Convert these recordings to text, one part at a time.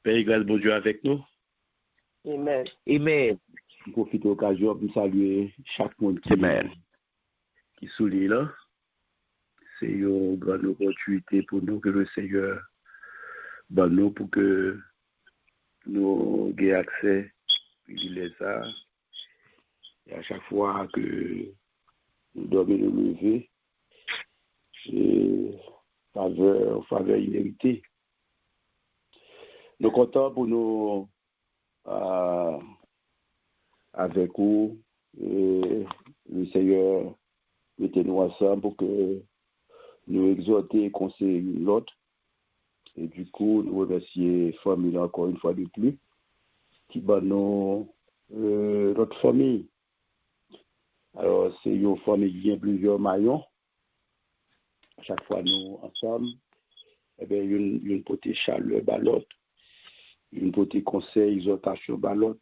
Père, grâce bon Dieu avec nous. Amen. Amen. Je profite de l'occasion pour saluer chaque monde qui souligne là. C'est une grande opportunité pour nous que le Seigneur donne nous pour que nous ayons accès à et à chaque fois que nous devons nous lever, c'est faveur inhéritée. Nous sommes contents pour nous avec vous et le Seigneur mettez-nous ensemble pour que nous exhorter et conseiller l'autre. Et du coup, nous remercions la famille encore une fois de plus qui bat notre famille. Alors, c'est une famille qui a plusieurs maillons. À chaque fois, nous ensemble, eh bien, une côté chaleur par l'autre, une côté conseil, exhortation par l'autre.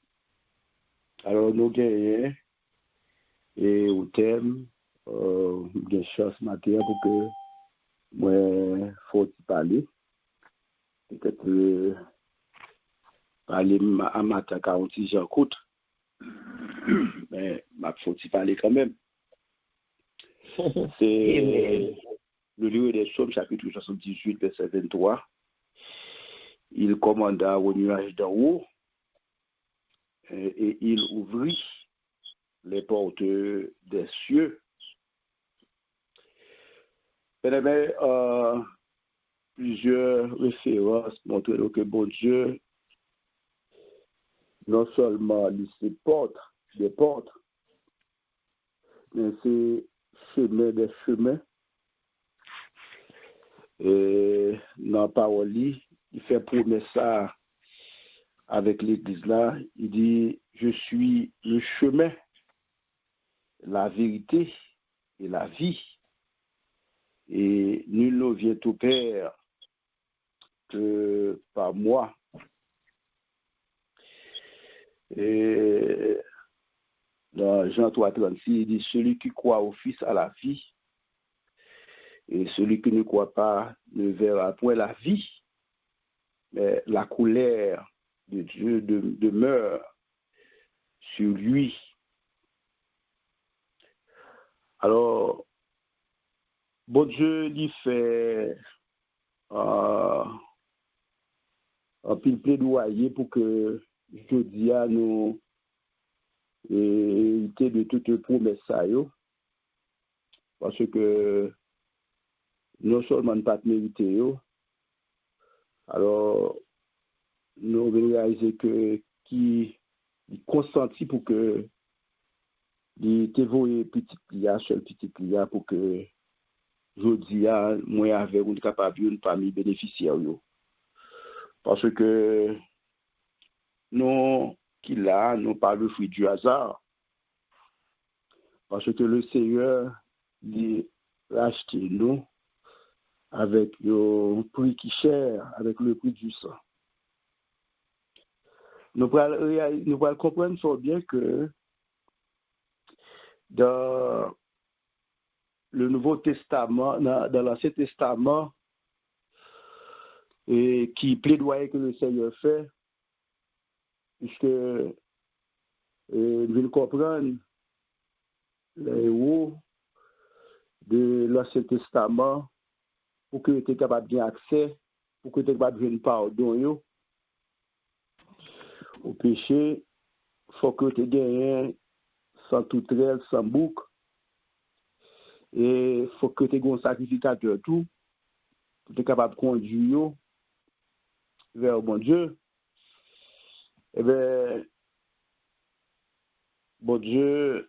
Alors, nous gagnons et au thème, j'ai chance matin pour que moi, faut parler. Peut-être parler à matin 46 ans coûte. Mais il faut parler quand même. C'est le livre des Psaumes, chapitre 78, verset 23. Il commanda au nuage d'en haut et il ouvrit les portes des cieux. Mais, plusieurs références montrent que bon Dieu, non seulement les portes, mais c'est chemin des chemins. Et dans la parole, il fait promesse ça avec l'église là. Il dit, je suis le chemin, la vérité et la vie. Et nul ne vient au Père que par moi. Et dans Jean 3,36, il dit, celui qui croit au Fils a la vie, et celui qui ne croit pas ne verra point la vie, mais la colère de Dieu demeure sur lui. Alors, bon Dieu lui fait un pile plaidoyer pour que je dis à nous éviter de toute promesse ça, parce que non seulement pas mérité, alors nous devons réaliser que qui consentit pour que il t'évolue petit plia, seul petit plia pour que je dis à moi avec une capable une famille bénéficiaire. Parce que nous qui là, nous pas le fruit du hasard. Parce que le Seigneur il a acheté nous avec un prix qui cher, avec le prix du sang. Nous allons comprendre fort bien que dans le Nouveau Testament, dans l'Ancien Testament, et qui plaidoyait que le Seigneur fait, puisque nous devons comprendre les héros de l'Ancien Testament pour que tu sois capable de accès, pour que tu sois capable de pardon au péché, il faut que tu gagnes sans toute règle, sans bouc, et il faut que tu aies un sacrificateur tout, pour être capable de conduire vers bon Dieu. Eh bien, bon Dieu,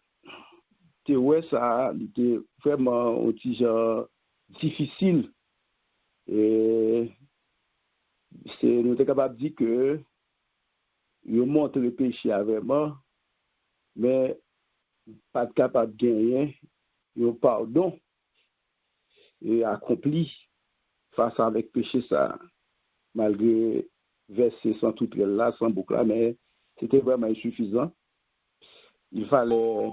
ça, c'était vraiment un petit genre difficile. Et nous sommes capables de dire que nous montrons le péché vraiment, mais pas capable de gagner un pardon et accompli face avec péché ça, malgré verser sans toute là, sans boucle là, mais c'était vraiment insuffisant. Il fallait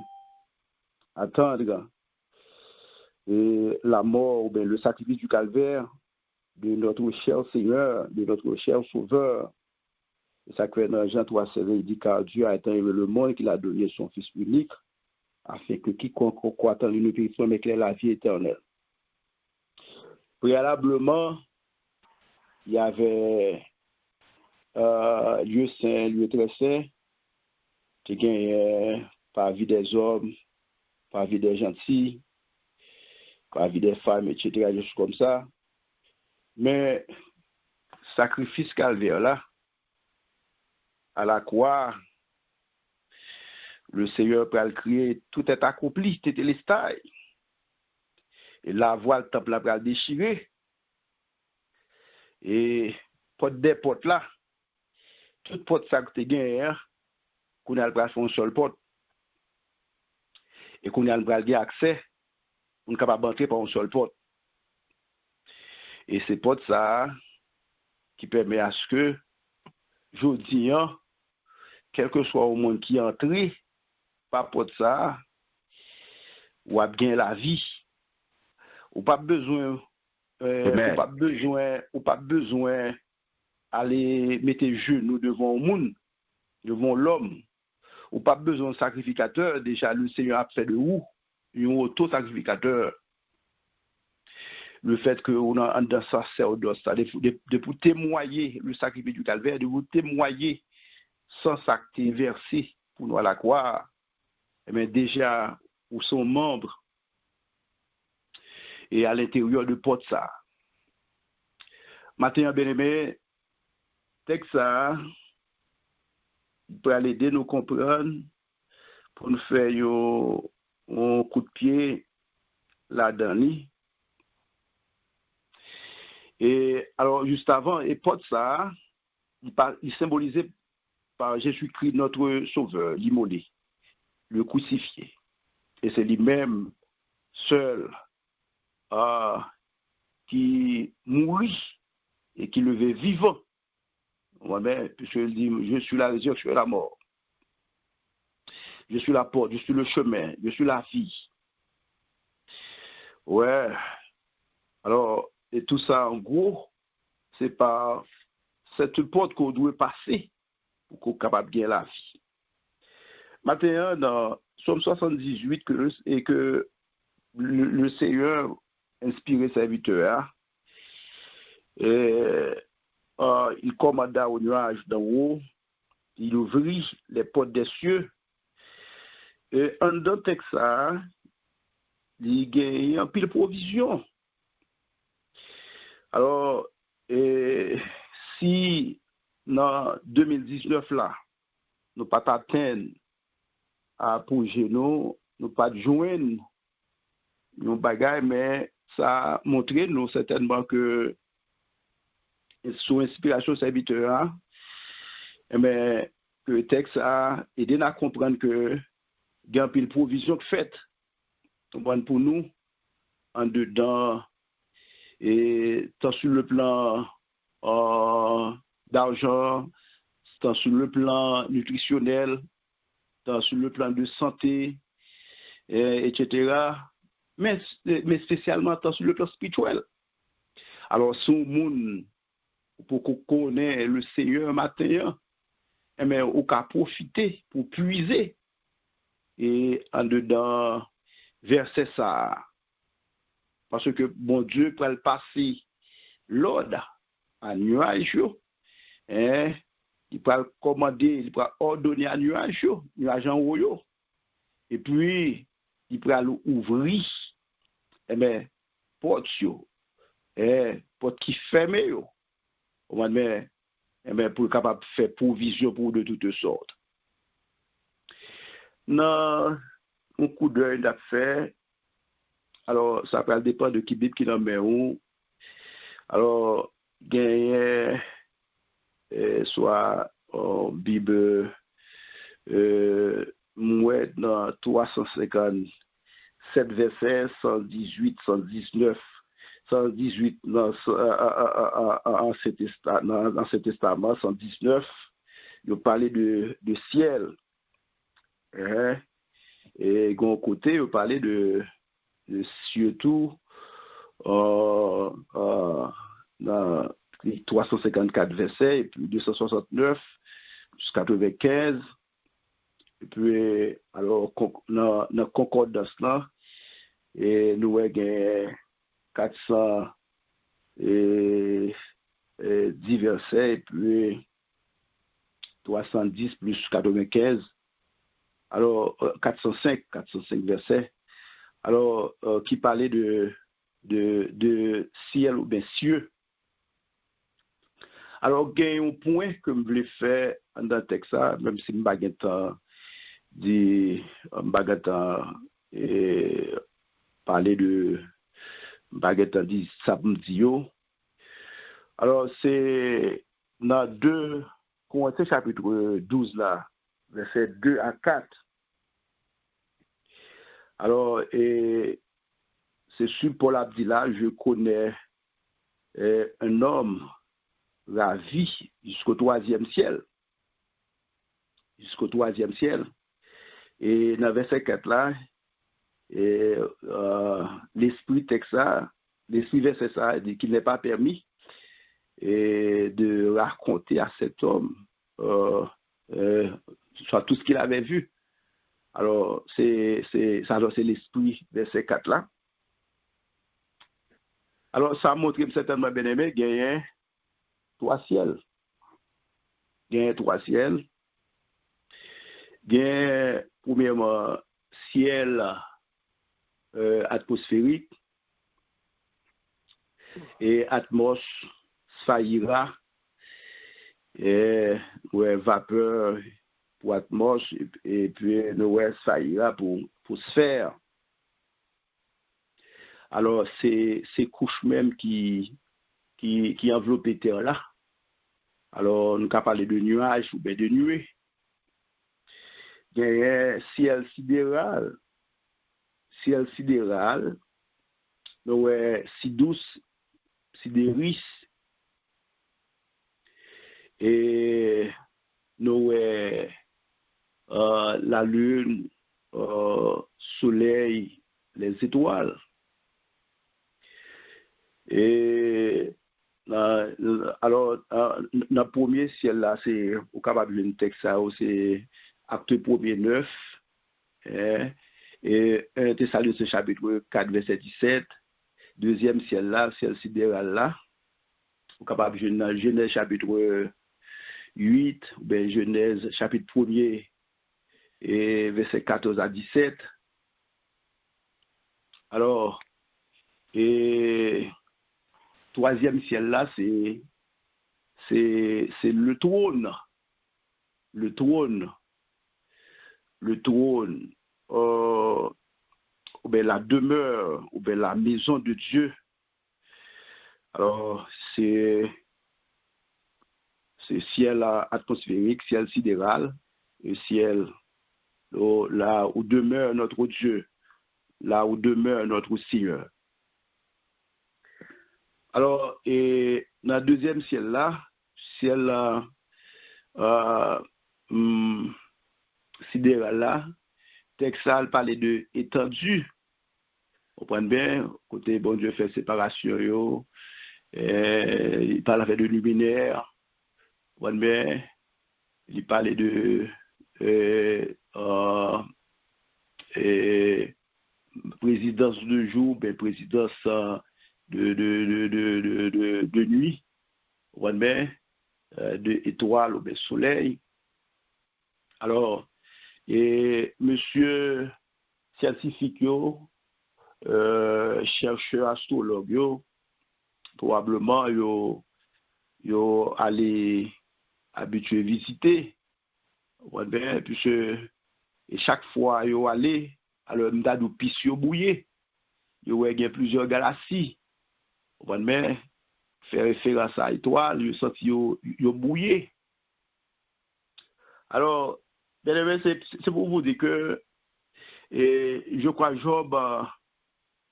attendre la mort ou bien le sacrifice du calvaire de notre cher Seigneur, de notre cher Sauveur, Ça fait dans Jean 3,16, il dit car Dieu a tant aimé le monde qu'il a donné son Fils unique, afin que quiconque croit en lui ne périsse point, mais qu'il ait la vie éternelle. Préalablement, il y avait lieu saint, lieu très saint, qui gagnait par vie des hommes, par vie des gentils, par vie des femmes, etc., juste comme ça. Mais sacrifice calvaire là, à la croix, le Seigneur peut le crier, tout est accompli, tétélestai. Et la voile temple là pour le déchirer. Et porte des portes là, toute porte ça que tu gagné, qu'on a le bras sur une seule porte. Et qu'on a le bras accès, on est capable d'entrer par une seule porte. Et c'est porte ça qui permet à ce que, je dis, quel que soit au monde qui entre par porte ça, ou a bien la vie. Ou pas besoin ou pas besoin aller mettre genoux devant le monde, devant l'homme. Ou pas besoin de sacrificateur, déjà le Seigneur a fait de vous un auto-sacrificateur. Le fait que on a un sacerdoce, de pour témoigner le sacrifice du calvaire, de vous témoigner sans s'acter versé pour nous à la croix, eh bien déjà, ou sont membres et à l'intérieur de porte ça. Maintenant, bien aimé, texte ça, pour aller aider nous comprendre, pour nous faire un coup de pied là-dedans. Et alors, juste avant, et porte ça, il symbolisait par Jésus-Christ, notre sauveur, l'immolé, le crucifié. Et c'est lui-même seul qui mourit et qui levait vivant. Moi-même, puisque il dit, je suis la résurrection et la mort. Je suis la porte, je suis le chemin, je suis la vie. Ouais. Alors, et tout ça, en gros, c'est par cette porte qu'on doit passer pour qu'on soit capable de gagner la vie. Maintenant, dans Somme 78, que le Seigneur inspiré serviteur, il commanda au nuage d'en haut, il ouvrit les portes des cieux, et en dans le texte, il gagne un pile provision. Alors, si dans 2019 là, nous pas atteindre à projet nous pas joindre nos bagages, mais ça a montré nous certainement que sous inspiration serviteur, mais que le texte a aidé à comprendre que il y a une provision faite pour nous en dedans, et tant sur le plan d'argent, tant sur le plan nutritionnel, tant sur le plan de santé, etc. Mais spécialement tant sur le plan spirituel. Alors, si on monde pour qu'on connaisse le Seigneur matin, on peut profiter pour puiser et en dedans verser ça. Parce que bon Dieu peut le passer l'ordre à nuage, il peut commander, il peut ordonner à nuage en haut, et puis il peut ouvrir porte porte qui ferme pour être capable de faire provision pour de toutes sortes. Non, un coup d'œil d'affaires. Alors, ça peut dépendre de qui Bible qui en met où. Alors, gagner soit Bible mouette dans 357 versets, 118, 119, 118 dans cet testament, 119, il parlait de ciel. Et d'un côté, il parlait de surtout 354 versets, et puis 269 jusqu'à 95. Et puis, alors, dans la concordance là, et nous avons 410 versets, et puis 310 plus 95. Alors, 405 versets. Alors, qui parlait de ciel ou bien cieux. Alors, il y a un point que je voulais faire dans le texte, même si je ne parler de baguette dit samedi. Alors, c'est dans 2 Corinthiens chapitre 12 là, versets 2 à 4. Alors, c'est sur Paul Abdillah, je connais un homme ravi jusqu'au 3e ciel. Jusqu'au 3e ciel. Et dans verset 4 là, l'esprit verset ça, dit qu'il n'est pas permis de raconter à cet homme soit tout ce qu'il avait vu. Alors, c'est l'esprit verset 4 là. Alors, ça montre certainement, bien aimé, qu'il y a 3 ciels. Il y a 3 ciels. Il y a, premièrement, ciel atmosphérique et atmos sphérique, et vapeur pour atmos, et puis nous sphérique pour sphère. Alors, c'est ces couches même qui enveloppent terre là. Alors, nous avons parlé de nuages ou bien de nuées. Il y a un ciel sidéral. Ciel sidéral, nous avons sidus, sidéris, et nous avons la lune, soleil, les étoiles. Et alors, dans le premier ciel là, c'est au capable de texte, c'est acte 1er 9, et 1 Thessaloniciens chapitre 4, verset 17, deuxième ciel là, ciel sidéral là, au capable de Genèse chapitre 8, ou bien Genèse chapitre 1er, et verset 14 à 17. Alors, et troisième ciel là, c'est le trône. Le trône. Ou bien la demeure, ou bien la maison de Dieu. Alors, c'est ciel atmosphérique, ciel sidéral, et ciel là où demeure notre Dieu, là où demeure notre Seigneur. Alors, et dans le deuxième ciel là, ciel sidéral là, texal parlait de étendu. Vous comprenez bien, côté bon Dieu fait séparation, il parlait de luminaire. Vous comprenez bien, il parlait de présidence de jour, ben présidence de nuit, vous comprenez bien, de étoiles ou bien soleil. Alors, et monsieur scientifique, chercheur astrologue, probablement, yo allé habitué visiter, puisque et chaque fois yo allé, alors m'dadou pis yo bouillé, yo y a plusieurs galaxies, faire référence à étoile, yo senti yo bouillé. Alors, c'est pour vous dire que je crois Job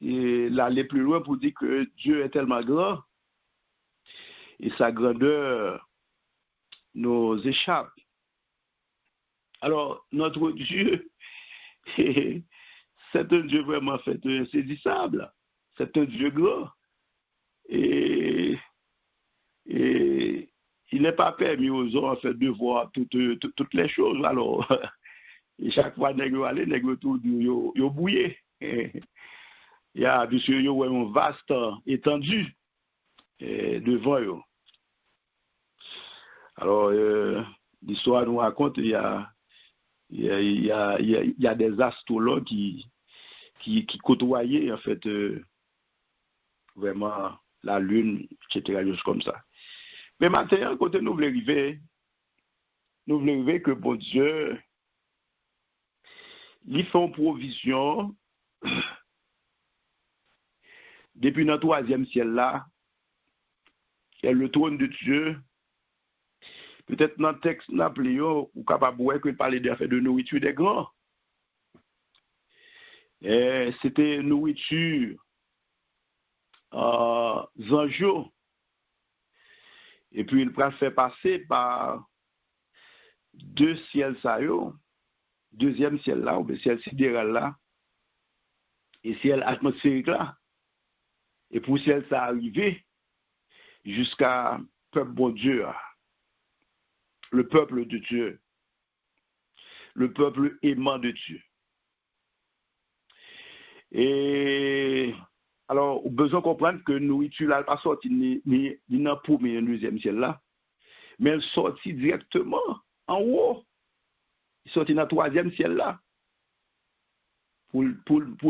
l'aller plus loin pour dire que Dieu est tellement grand et sa grandeur nous échappe. Alors, notre Dieu, c'est un Dieu vraiment fait insaisissable. C'est un Dieu grand. Et Et il n'est pas permis aux hommes en fait, de voir toutes les choses. Alors, et chaque fois, nègre aller, nègre tout, yo bouillé. Il y a bien sûr yo un vaste étendue devant eux. Alors, l'histoire nous raconte, il y a des astrologues qui côtoyaient en fait vraiment la lune, etc. Juste comme ça. Mais maintenant, côté nous voulons arriver que bon Dieu, il fait une provision depuis notre troisième ciel là, qui est le trône de Dieu. Peut-être dans le texte, nous appelons, ou capable de parler de nourriture des grands. C'était nourriture zanjo. Et puis il va faire passer par deux ciels ça yo, deuxième ciel là, ou le ciel sidéral là, et ciel atmosphérique là. Et pour ciel ça arrivé jusqu'à peuple bon Dieu, le peuple de Dieu, le peuple aimant de Dieu. Et alors, on a besoin de comprendre que nourriture là, pas sorti ni dans le premier et deuxième ciel là, mais elle sortit directement en haut. Il sortit dans le troisième ciel là. Pour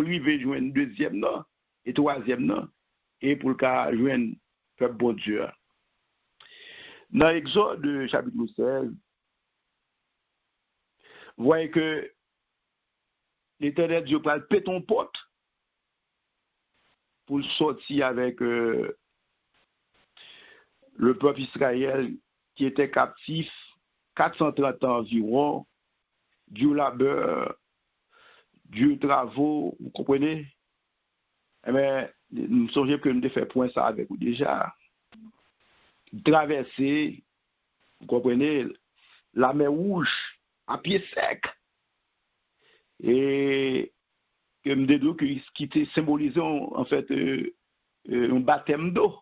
lui joindre deuxième non, et troisième non, et pour le cas joindre peuple bon Dieu. Dans l'Exode chapitre 16, vous voyez que l'Éternel Dieu parle péton porte pour sortir avec le peuple Israël qui était captif 430 ans environ, du labeur, du travaux, vous comprenez? Eh bien, nous songeons que nous devons faire point ça avec vous déjà. Traverser, vous comprenez, la mer Rouge à pied sec. Et que me dédou qui était symbolisé en fait un baptême d'eau.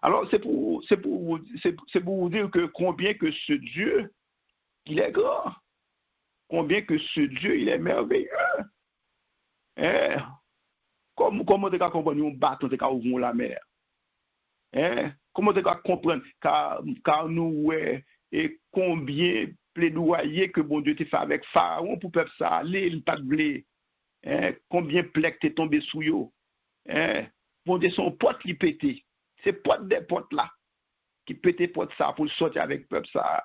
Alors c'est pour vous dire que combien que ce Dieu il est grand, combien que ce Dieu il est merveilleux. Comment tu vas comprendre un bateau qui ouvre la mer? Comment tu vas comprendre car nous et combien plaidoyer que bon Dieu t'a fait avec Pharaon pour peuple ça aller, il pas de blé. Combien plaques t'es tombé sous yo. Bon Dieu son pote qui pété. C'est pote des potes là qui pété pote ça pour sortir avec peuple ça.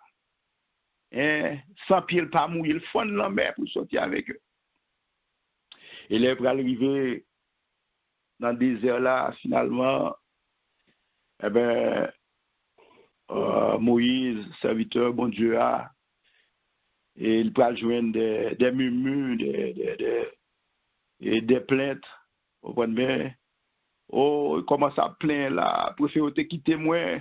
Sans pied pas mouiller, il fond la mer pour sortir avec eux. Et là, pour arriver dans le désert là, finalement, eh ben, Moïse, serviteur, bon Dieu, et il peut joindre des murmures, des plaintes. Vous comprenez? Oh, il commence à plaindre là, préfère te quitter moi.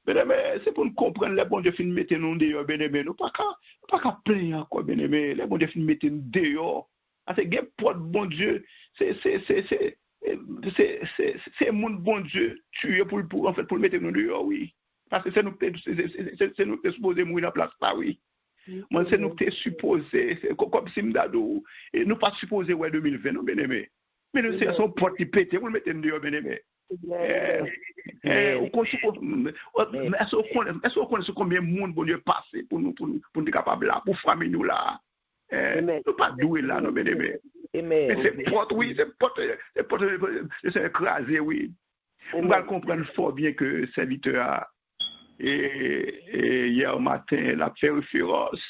Mais c'est pour nous comprendre, les bons Dieu fin mettre nous dehors, bien-aimé. Nous pas qu'à plaindre encore, bien-aimé. Les bons Dieu fin mettre nous dehors. C'est que pour bon Dieu, c'est mon bon Dieu tué pour en fait pour mettre nous dehors, oui. Parce que c'est nous qui supposé mourir dans la place là, oui. Moi c'est nous qui supposé comme si m'dadou et nous pas supposé ouais 2020 non bien-aimé. Mais nous c'est son porte qui pété pour mettre nous dehors, bien-aimé. Est-ce qu'on connaît combien de monde bon Dieu passé pour nous être capable là pour famille nous là. Nous pas doué là non bien-aimé. Mais c'est porte oui, c'est porte c'est écrasé oui. On va comprendre fort bien que serviteur a et hier matin la fait référence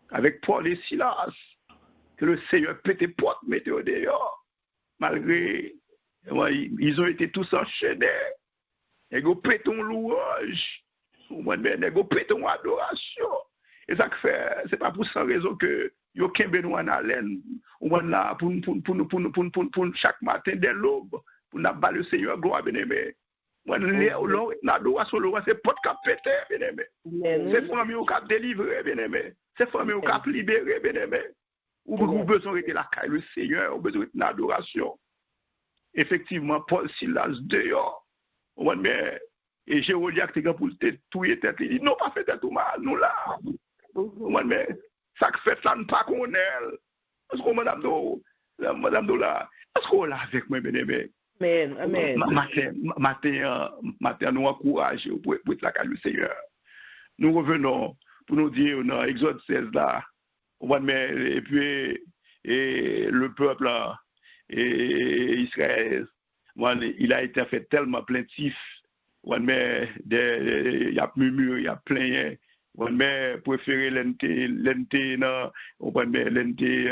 avec Paul et Silas que le Seigneur pété porte mettait au dehors malgré ils ont été tous enchaînés. Et ils péton louange. Ils péton adoration. Et ça fait, c'est pas pour sans raison que yo kembe nous en haleine. On là pour chaque matin dès l'aube pour n'a pas le Seigneur gloire bien-aimé. L'adoration c'est pas cap pété bien-aimé. C'est famille au cap délivrer bien-aimé. C'est famille au cap libérer bien-aimé. Ou besoin de la caille le Seigneur, ou besoin de l'adoration. effectivement, Paul Silas dehors. Mais, et Hérodiaque, t'es pour tout y tête. Il dit, non, pas fait tout mal, nous là. Mais, ça fait ça, nous pas qu'on est. Est-ce qu'on madame do là, est-ce qu'on là avec moi, bien aimé? Amen. Matin, nous encourageons pour être là, le Seigneur. Nous revenons pour nous dire dans Exode 16 là, et puis le peuple et Israël, il a été fait tellement plaintif, il y a murmure, il y a plaint. Mais préféré l'ente en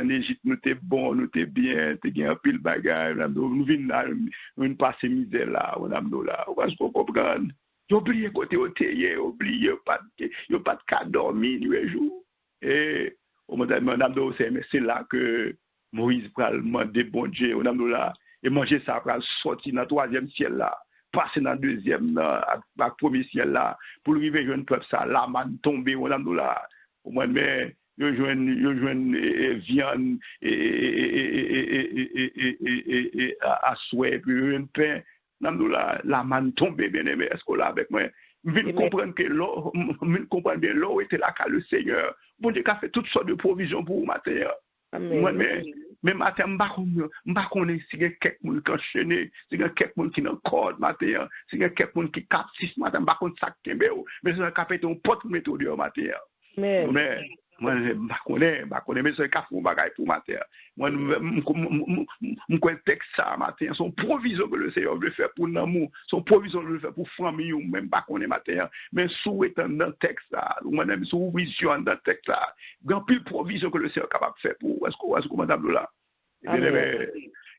Égypte nous t'es bon, nous t'es bien, t'es bien pile bagage, nous venons là, nous passer misère là, on a là, on va se comprendre. Oubliez côté au théier, oubliez pas de cas dormir nuit jour. Et c'est là que Moïse va demander bon Dieu, on a là, et manger ça va sortir dans le troisième ciel là. Passer dans le deuxième, dans premier ciel là, pour arriver à un peuple ça, la manne tombée, on a là, au moins, mais, ils joignent viande à souhait, puis un pain, la manne tombée, bien aimé, est-ce qu'on l'a avec moi? Je viens comprendre que l'eau, bien l'eau était là car le Seigneur, bon Dieu, a fait toutes sortes de provisions pour vous, matin. Mais matin, je ne sais pas si il y a quelqu'un qui est enchaîné, si il y a quelqu'un qui est en corde, matin, si il y a quelqu'un qui est captif, matin, je ne sais pas si c'est mais c'est un capitaine, un pote méthode matin. Mais moi, je ne connais mais c'est un café pour matin. Moi, je connais le texte ça matin, son provision que le Seigneur veut faire pour l'amour, son provision que le faire pour famille, même pas qu'on est matin, mais sous étant dans le texte ça, ou même sous vision dans le texte ça, grand pile provision que le Seigneur est capable de faire pour, est-ce que madame là?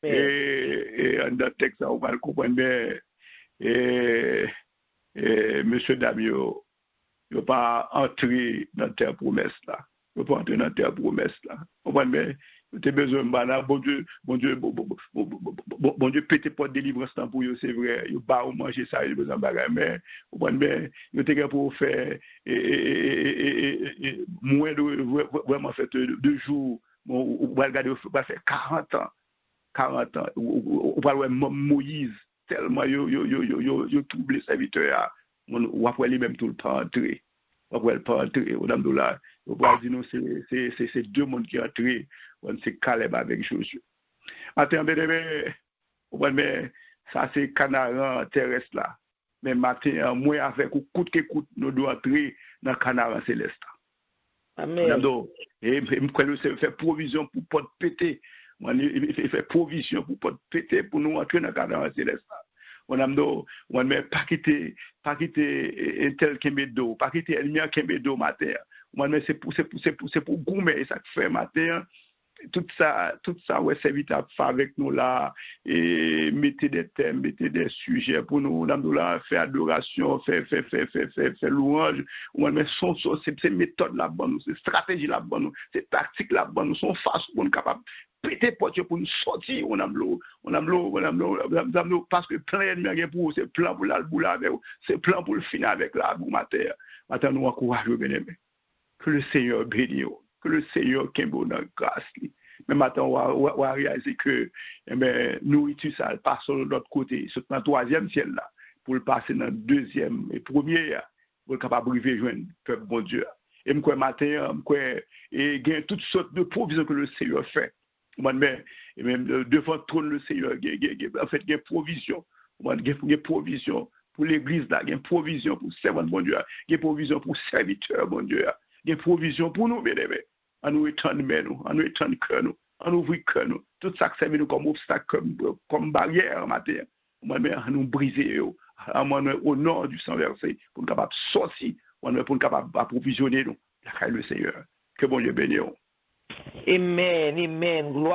Et dans le texte ça, on va le comprendre bien, et monsieur Damio, il ne va pas entrer dans terre promesse là. Il ne va pas entrer dans terre promesse là. On va mais tu as besoin de bon Dieu, pété pas de délivrance pour eux, c'est vrai. Il va manger ça, il a besoin de bagarre, mais on va mais il était pour faire moins de vraiment fait 2 jours. On va regarder, on va faire 40 ans. On va voir Moïse tellement il trouble les serviteurs. On va voir lui-même tout le temps entrer. On va pas entrer. On va dire non, c'est 2 mondes qui entrent. C'est Caleb avec Josué. Matin, mais ça c'est Canaan terrestre là. Mais matin, moi avec coûte que coûte, nous devons entrer dans Canaan céleste. Amen. Et il fait provision pour pas péter. Il fait provision pour pas péter pour nous entrer dans Canaan céleste. On a pas quitter tel Kembedo, pas quitter Elmia Kembedo matin. C'est pour gourmet ça fait matin. Tout ça ouais c'est à faire avec nous là et mettez des thèmes, mettez des sujets pour nous là faire adoration, faire louange. On met c'est méthode là bonne, c'est stratégie là bonne, c'est tactique là bonne, son face pour nous capable péter porte pour nous sortir on a l'eau parce que plein de pour c'est plan pour l'alboula avec c'est plan pour le finir avec la boue matin. Maintenant nous encourageons bien aimé que le Seigneur bénisse, que le Seigneur Kimbo dans grâce. Mais maintenant on va réaliser que nourriture ça passe de l'autre côté, c'est dans le troisième ciel là pour le passer dans le deuxième et premier pour être capable de rejoindre peuple bon Dieu. Et moi matin et gain toutes sortes de provisions que le Seigneur fait. Mais même devant le trône le Seigneur en fait il y a provision. Il y a provision pour l'église là, il y a provision pour servant bon Dieu, il y a provision pour serviteur bon Dieu, il y a provision pour nous bien aimés. À nous étendre nous, à nous étendre cœur nous, à nous ouvrir cœur nous. Tout ça qui servait nous comme obstacle, comme barrière matin. À nous briser au nord du sang versé pour nous capable sortir, pour nous capable approvisionner nous. Le Seigneur. Que bon Dieu bénisse. Amen, gloire.